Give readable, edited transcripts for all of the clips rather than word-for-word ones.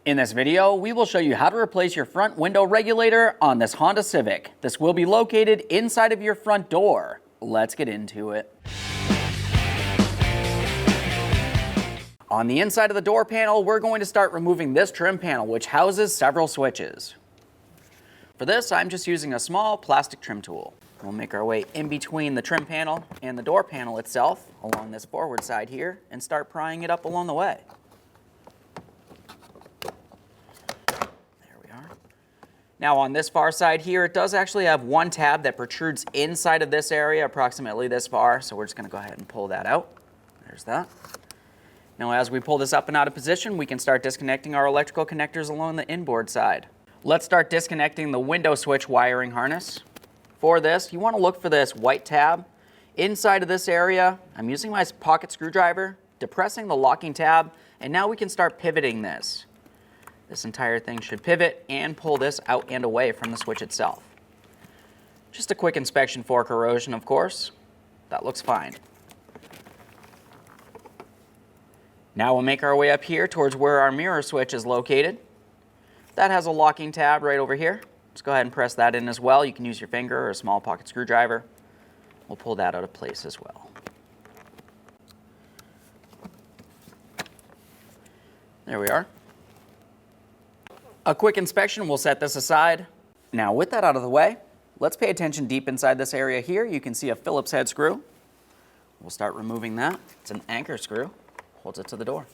In this video, we will show you how to replace your front window regulator on this Honda Civic. This will be located inside of your front door. Let's get into it. On the inside of the door panel, we're going to start removing this trim panel, which houses several switches. For this, I'm just using a small plastic trim tool. We'll make our way in between the trim panel and the door panel itself along this forward side here and start prying it up along the way. Now on this far side here, it does actually have one tab that protrudes inside of this area, approximately this far, so we're just going to go ahead and pull that out. There's that. Now as we pull this up and out of position, we can start disconnecting our electrical connectors along the inboard side. Let's start disconnecting the window switch wiring harness. For this, you want to look for this white tab. Inside of this area, I'm using my pocket screwdriver, depressing the locking tab, and now we can start pivoting this. This entire thing should pivot and pull this out and away from the switch itself. Just a quick inspection for corrosion, of course. That looks fine. Now we'll make our way up here towards where our mirror switch is located. That has a locking tab right over here. Just go ahead and press that in as well. You can use your finger or a small pocket screwdriver. We'll pull that out of place as well. There we are. A quick inspection will set this aside. Now with that out of the way, let's pay attention deep inside this area here. You can see a Phillips head screw. We'll start removing that. It's an anchor screw. Holds it to the door.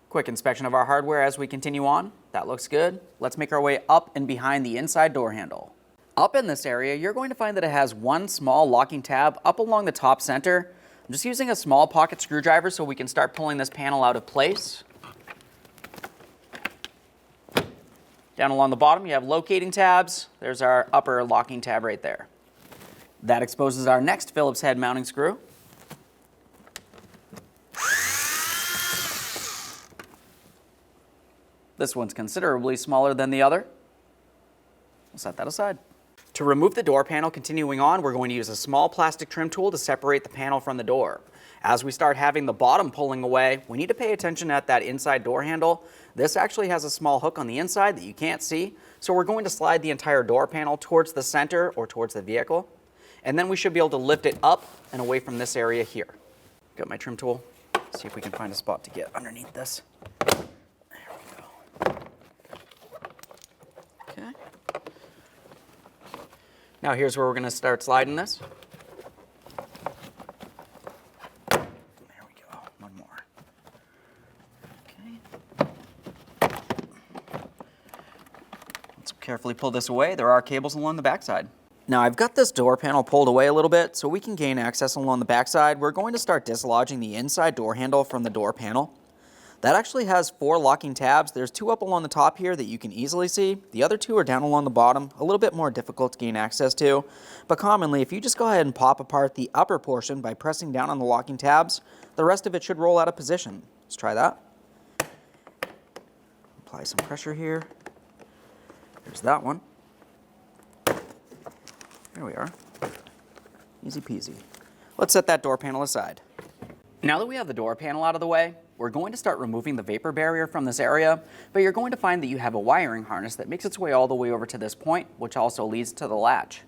Quick inspection of our hardware as we continue on. That looks good. Let's make our way up and behind the inside door handle. Up in this area, you're going to find that it has one small locking tab up along the top center. I'm just using a small pocket screwdriver so we can start pulling this panel out of place. Down along the bottom, you have locating tabs. There's our upper locking tab right there. That exposes our next Phillips head mounting screw. This one's considerably smaller than the other. We'll set that aside. To remove the door panel, continuing on, we're going to use a small plastic trim tool to separate the panel from the door. As we start having the bottom pulling away, we need to pay attention at that inside door handle. This actually has a small hook on the inside that you can't see, so we're going to slide the entire door panel towards the center or towards the vehicle, and then we should be able to lift it up and away from this area here. Got my trim tool. See if we can find a spot to get underneath this. There we go. Okay. Now here's where we're going to start sliding this. There we go. One more. Okay. Let's carefully pull this away. There are cables along the backside. Now I've got this door panel pulled away a little bit so we can gain access along the backside. We're going to start dislodging the inside door handle from the door panel. That actually has 4 locking tabs. There's 2 up along the top here that you can easily see. The other 2 are down along the bottom, a little bit more difficult to gain access to. But commonly, if you just go ahead and pop apart the upper portion by pressing down on the locking tabs, the rest of it should roll out of position. Let's try that. Apply some pressure here. There's that one. There we are. Easy peasy. Let's set that door panel aside. Now that we have the door panel out of the way, we're going to start removing the vapor barrier from this area, but you're going to find that you have a wiring harness that makes its way all the way over to this point, which also leads to the latch.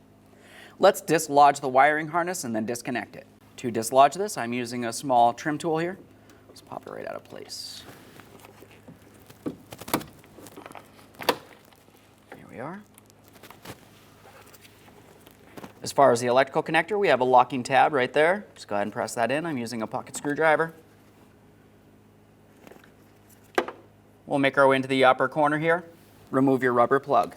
Let's dislodge the wiring harness and then disconnect it. To dislodge this, I'm using a small trim tool here. Let's pop it right out of place. Here we are. As far as the electrical connector, we have a locking tab right there. Just go ahead and press that in. I'm using a pocket screwdriver. We'll make our way into the upper corner here. Remove your rubber plug.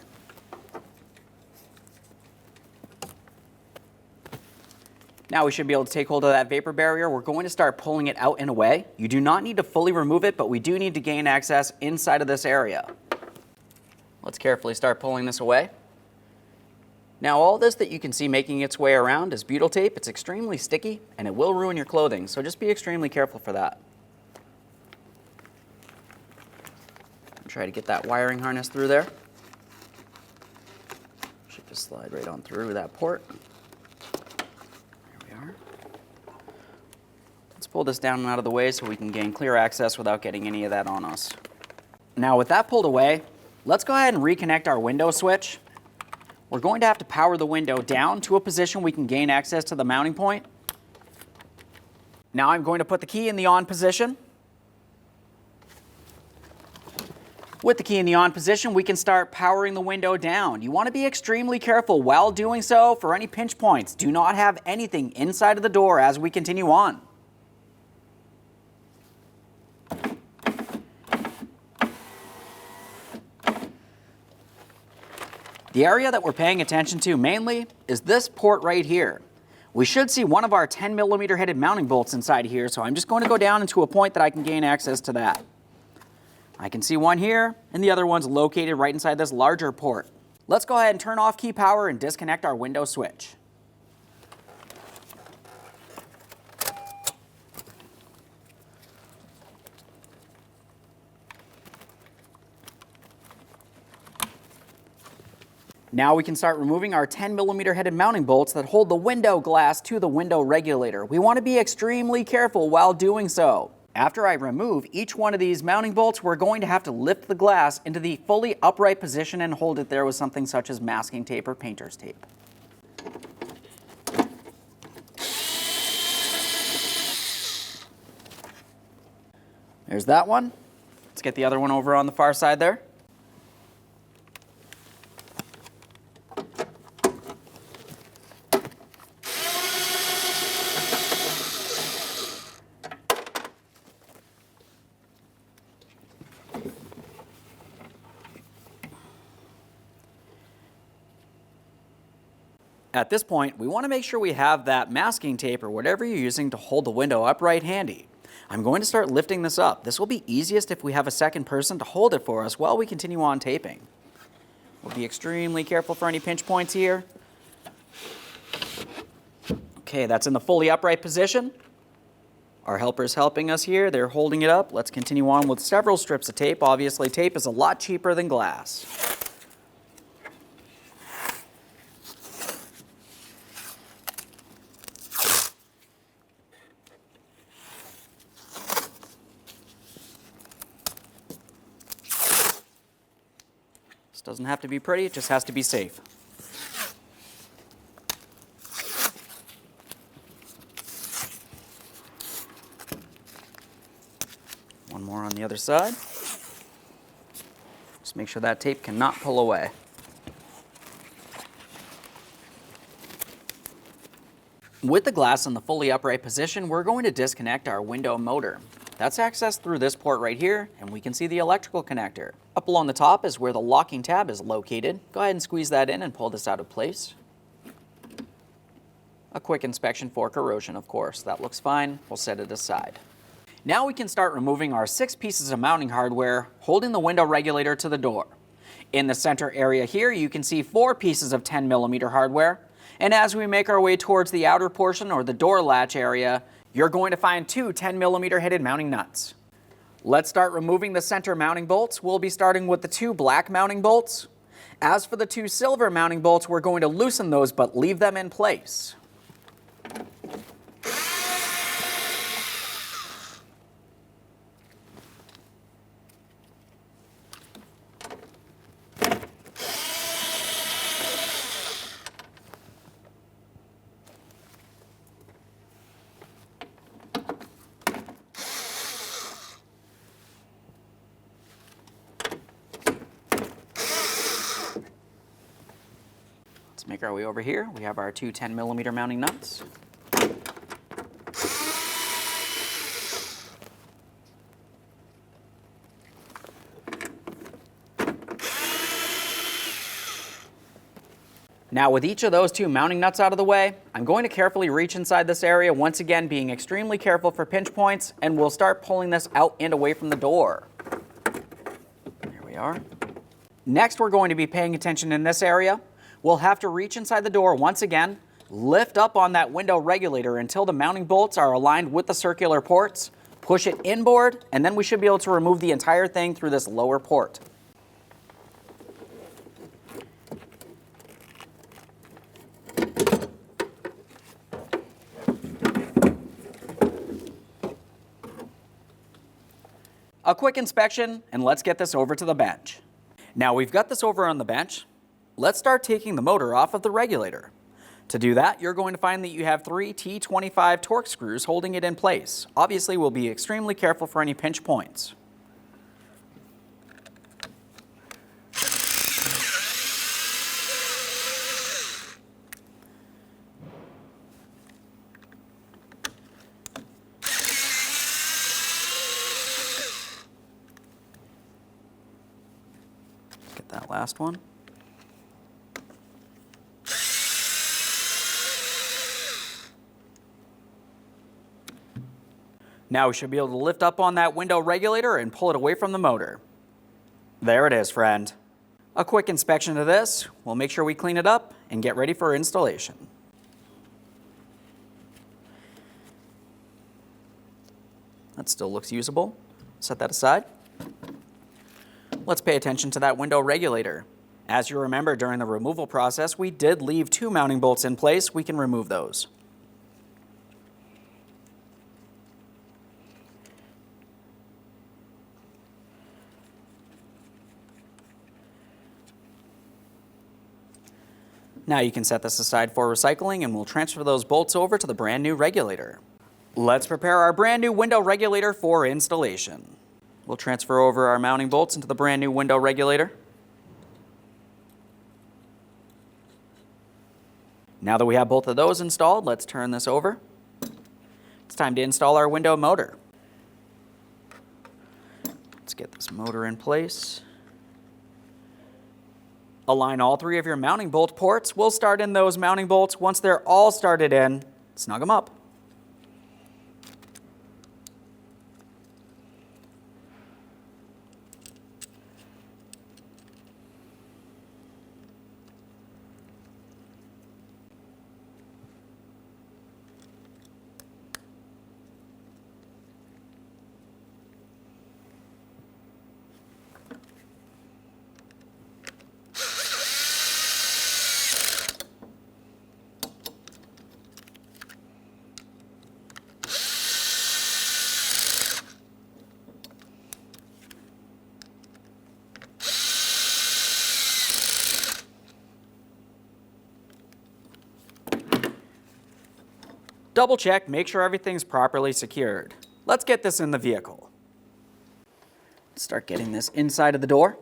Now we should be able to take hold of that vapor barrier. We're going to start pulling it out and away. You do not need to fully remove it, but we do need to gain access inside of this area. Let's carefully start pulling this away. Now all this that you can see making its way around is butyl tape. It's extremely sticky and it will ruin your clothing, so just be extremely careful for that. Try to get that wiring harness through there. Should just slide right on through that port. There we are. Let's pull this down and out of the way so we can gain clear access without getting any of that on us. Now with that pulled away, let's go ahead and reconnect our window switch. We're going to have to power the window down to a position we can gain access to the mounting point. Now I'm going to put the key in the on position. With the key in the on position, we can start powering the window down. You want to be extremely careful while doing so for any pinch points. Do not have anything inside of the door as we continue on. The area that we're paying attention to mainly is this port right here. We should see one of our 10mm headed mounting bolts inside here, so I'm just going to go down into a point that I can gain access to that. I can see one here, and the other one's located right inside this larger port. Let's go ahead and turn off key power and disconnect our window switch. Now we can start removing our 10mm headed mounting bolts that hold the window glass to the window regulator. We want to be extremely careful while doing so. After I remove each one of these mounting bolts, we're going to have to lift the glass into the fully upright position and hold it there with something such as masking tape or painter's tape. There's that one. Let's get the other one over on the far side there. At this point, we want to make sure we have that masking tape or whatever you're using to hold the window upright handy. I'm going to start lifting this up. This will be easiest if we have a second person to hold it for us while we continue on taping. We'll be extremely careful for any pinch points here. Okay, that's in the fully upright position. Our helper's helping us here. They're holding it up. Let's continue on with several strips of tape. Obviously, tape is a lot cheaper than glass. This doesn't have to be pretty, it just has to be safe. One more on the other side. Just make sure that tape cannot pull away. With the glass in the fully upright position, we're going to disconnect our window motor. That's accessed through this port right here, and we can see the electrical connector. Up along the top is where the locking tab is located. Go ahead and squeeze that in and pull this out of place. A quick inspection for corrosion, of course. That looks fine. We'll set it aside. Now we can start removing our 6 pieces of mounting hardware holding the window regulator to the door. In the center area here, you can see 4 pieces of 10mm hardware. And as we make our way towards the outer portion or the door latch area, you're going to find 2 10mm headed mounting nuts. Let's start removing the center mounting bolts. We'll be starting with the 2 black mounting bolts. As for the 2 silver mounting bolts, we're going to loosen those but leave them in place. Let's make our way over here. We have our 2 10mm mounting nuts. Now with each of those 2 mounting nuts out of the way, I'm going to carefully reach inside this area, once again being extremely careful for pinch points, and we'll start pulling this out and away from the door. There we are. Next, we're going to be paying attention in this area. We'll have to reach inside the door once again, lift up on that window regulator until the mounting bolts are aligned with the circular ports, push it inboard, and then we should be able to remove the entire thing through this lower port. A quick inspection, and let's get this over to the bench. Now we've got this over on the bench, let's start taking the motor off of the regulator. To do that, you're going to find that you have 3 T25 Torx screws holding it in place. Obviously, we'll be extremely careful for any pinch points. Get that last one. Now we should be able to lift up on that window regulator and pull it away from the motor. There it is, friend. A quick inspection of this. We'll make sure we clean it up and get ready for installation. That still looks usable. Set that aside. Let's pay attention to that window regulator. As you remember, during the removal process, we did leave 2 mounting bolts in place. We can remove those. Now you can set this aside for recycling, and we'll transfer those bolts over to the brand new regulator. Let's prepare our brand new window regulator for installation. We'll transfer over our mounting bolts into the brand new window regulator. Now that we have both of those installed, let's turn this over. It's time to install our window motor. Let's get this motor in place. Align all 3 of your mounting bolt ports. We'll start in those mounting bolts. Once they're all started in, snug them up. Double check, make sure everything's properly secured. Let's get this in the vehicle. Start getting this inside of the door.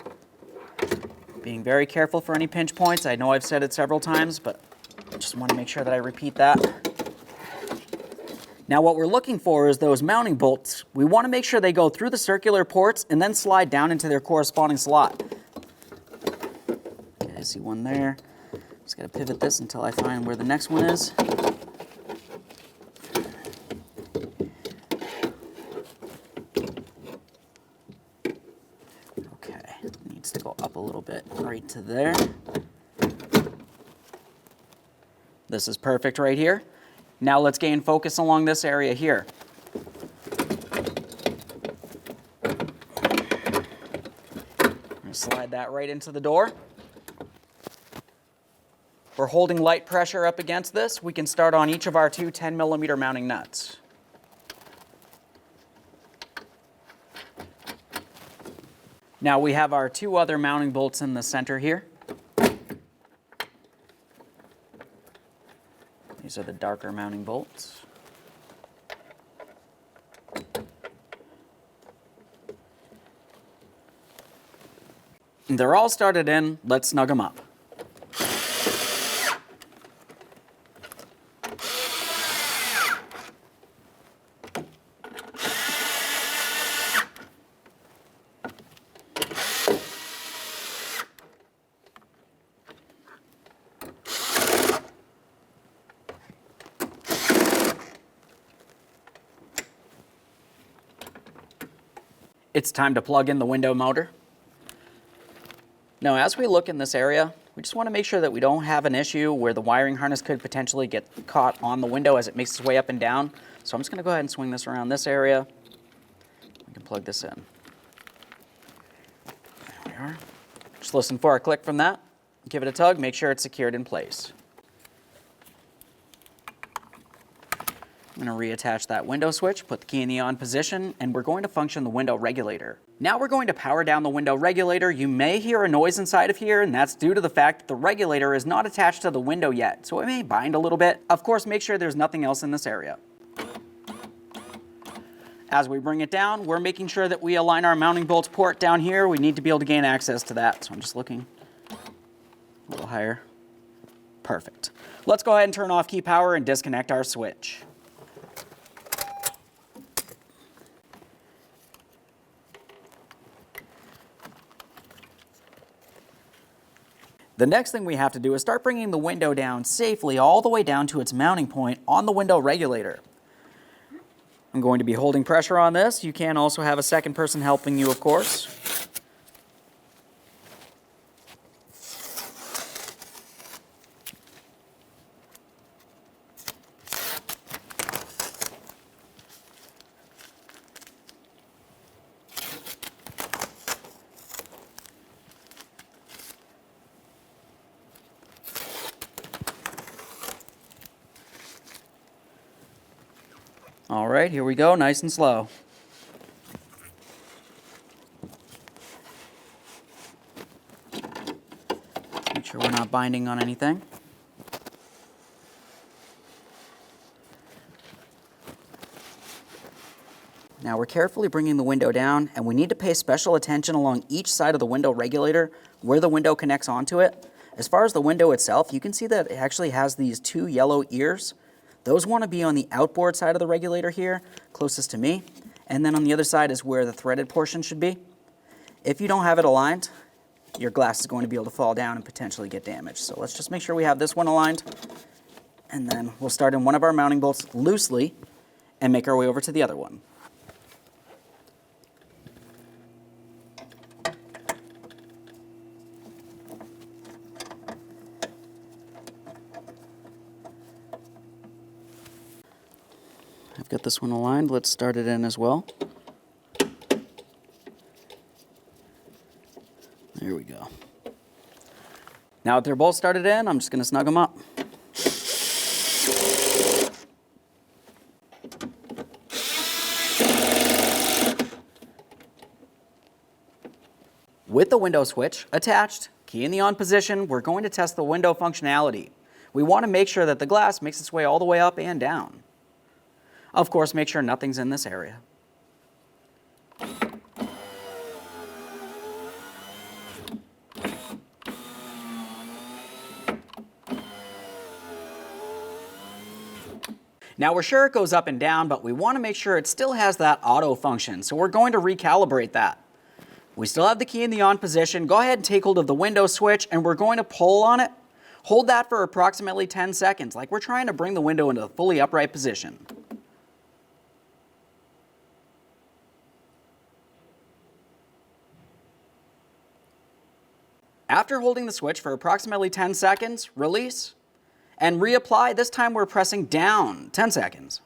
Being very careful for any pinch points. I know I've said it several times, but I just want to make sure that I repeat that. Now what we're looking for is those mounting bolts. We want to make sure they go through the circular ports and then slide down into their corresponding slot. Okay, I see one there. Just got to pivot this until I find where the next one is. Needs to go up a little bit right to there. This is perfect right here. Now let's gain focus along this area here. Slide that right into the door. We're holding light pressure up against this. We can start on each of our 2 10mm mounting nuts. Now we have our 2 other mounting bolts in the center here. These are the darker mounting bolts. They're all started in. Let's snug them up. It's time to plug in the window motor. Now, as we look in this area, we just want to make sure that we don't have an issue where the wiring harness could potentially get caught on the window as it makes its way up and down. So I'm just going to go ahead and swing this around this area. We can plug this in. There we are. Just listen for a click from that. Give it a tug, make sure it's secured in place. I'm going to reattach that window switch, put the key in the on position, and we're going to function the window regulator. Now we're going to power down the window regulator. You may hear a noise inside of here, and that's due to the fact that the regulator is not attached to the window yet, so it may bind a little bit. Of course, make sure there's nothing else in this area. As we bring it down, we're making sure that we align our mounting bolts port down here. We need to be able to gain access to that, so I'm just looking a little higher. Perfect. Let's go ahead and turn off key power and disconnect our switch. The next thing we have to do is start bringing the window down safely all the way down to its mounting point on the window regulator. I'm going to be holding pressure on this. You can also have a second person helping you, of course. All right, here we go, nice and slow. Make sure we're not binding on anything. Now we're carefully bringing the window down, and we need to pay special attention along each side of the window regulator where the window connects onto it. As far as the window itself, you can see that it actually has these two yellow ears. Those want to be on the outboard side of the regulator here, closest to me, and then on the other side is where the threaded portion should be. If you don't have it aligned, your glass is going to be able to fall down and potentially get damaged. So let's just make sure we have this one aligned, and then we'll start in one of our mounting bolts loosely and make our way over to the other one. I've got this one aligned. Let's start it in as well. There we go. Now that they're both started in, I'm just going to snug them up. With the window switch attached, key in the on position, we're going to test the window functionality. We want to make sure that the glass makes its way all the way up and down. Of course, make sure nothing's in this area. Now we're sure it goes up and down, but we want to make sure it still has that auto function, so we're going to recalibrate that. We still have the key in the on position. Go ahead and take hold of the window switch, and we're going to pull on it. Hold that for approximately 10 seconds, like we're trying to bring the window into a fully upright position. After holding the switch for approximately 10 seconds, release and reapply. This time we're pressing down 10 seconds.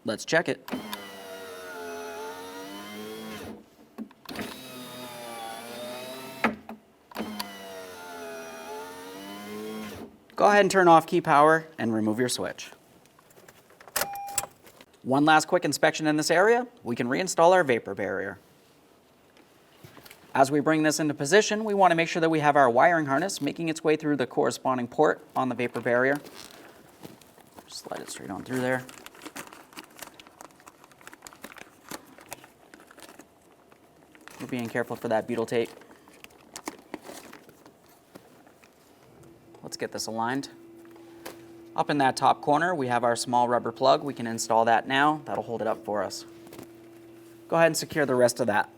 Let's check it. Go ahead and turn off key power and remove your switch. One last quick inspection in this area, we can reinstall our vapor barrier. As we bring this into position, we want to make sure that we have our wiring harness making its way through the corresponding port on the vapor barrier. Just slide it straight on through there. We're being careful for that butyl tape. Let's get this aligned. Up in that top corner, we have our small rubber plug. We can install that now. That'll hold it up for us. Go ahead and secure the rest of that.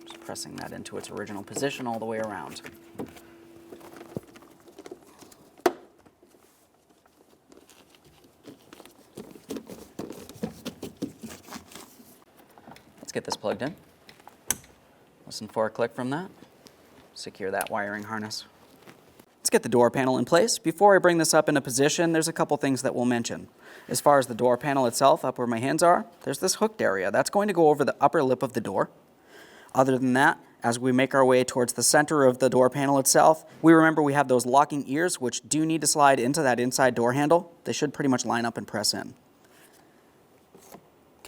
Just pressing that into its original position all the way around. Let's get this plugged in. Listen for a click from that. Secure that wiring harness. Let's get the door panel in place. Before I bring this up into position, there's a couple things that we'll mention. As far as the door panel itself, up where my hands are, there's this hooked area. That's going to go over the upper lip of the door. Other than that, as we make our way towards the center of the door panel itself, we remember we have those locking ears which do need to slide into that inside door handle. They should pretty much line up and press in.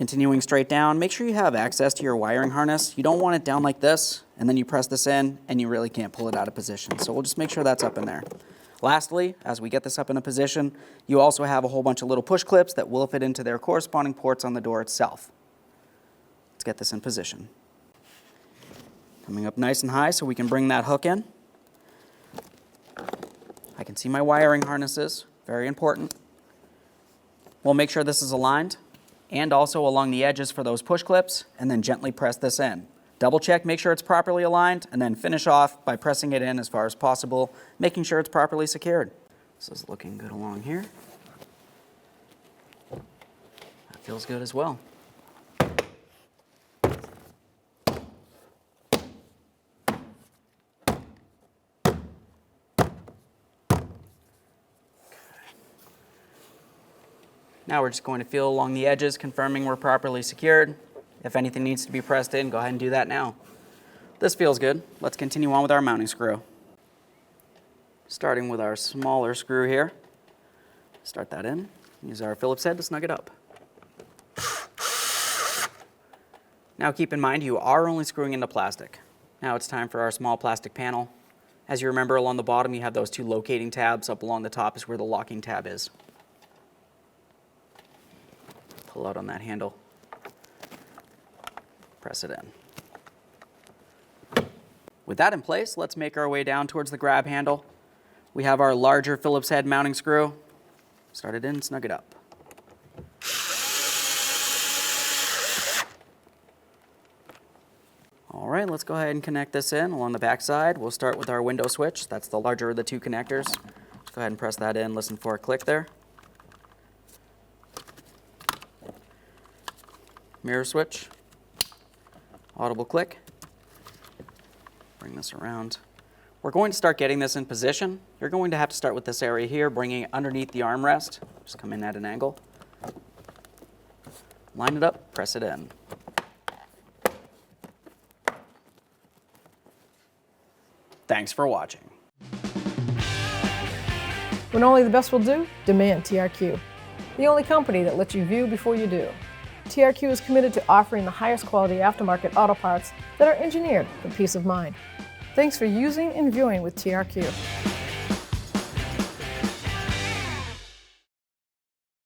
Continuing straight down, make sure you have access to your wiring harness. You don't want it down like this, and then you press this in, and you really can't pull it out of position. So we'll just make sure that's up in there. Lastly, as we get this up in a position, you also have a whole bunch of little push clips that will fit into their corresponding ports on the door itself. Let's get this in position. Coming up nice and high so we can bring that hook in. I can see my wiring harnesses, very important. We'll make sure this is aligned and also along the edges for those push clips, and then gently press this in. Double check, make sure it's properly aligned, and then finish off by pressing it in as far as possible, making sure it's properly secured. This is looking good along here. That feels good as well. Now we're just going to feel along the edges, confirming we're properly secured. If anything needs to be pressed in, go ahead and do that now. This feels good. Let's continue on with our mounting screw. Starting with our smaller screw here. Start that in. Use our Phillips head to snug it up. Now keep in mind you are only screwing into plastic. Now it's time for our small plastic panel. As you remember, along the bottom you have those two locating tabs. Up along the top is where the locking tab is. Pull out on that handle. Press it in. With that in place, let's make our way down towards the grab handle. We have our larger Phillips head mounting screw. Start it in, snug it up. All right, let's go ahead and connect this in along the back side. We'll start with our window switch. That's the larger of the two connectors. Just go ahead and press that in, listen for a click there. Mirror switch, audible click. Bring this around. We're going to start getting this in position. You're going to have to start with this area here, bringing it underneath the armrest. Just come in at an angle. Line it up, press it in. Thanks for watching. When only the best will do, demand TRQ. The only company that lets you view before you do. TRQ is committed to offering the highest quality aftermarket auto parts that are engineered for peace of mind. Thanks for using and viewing with TRQ.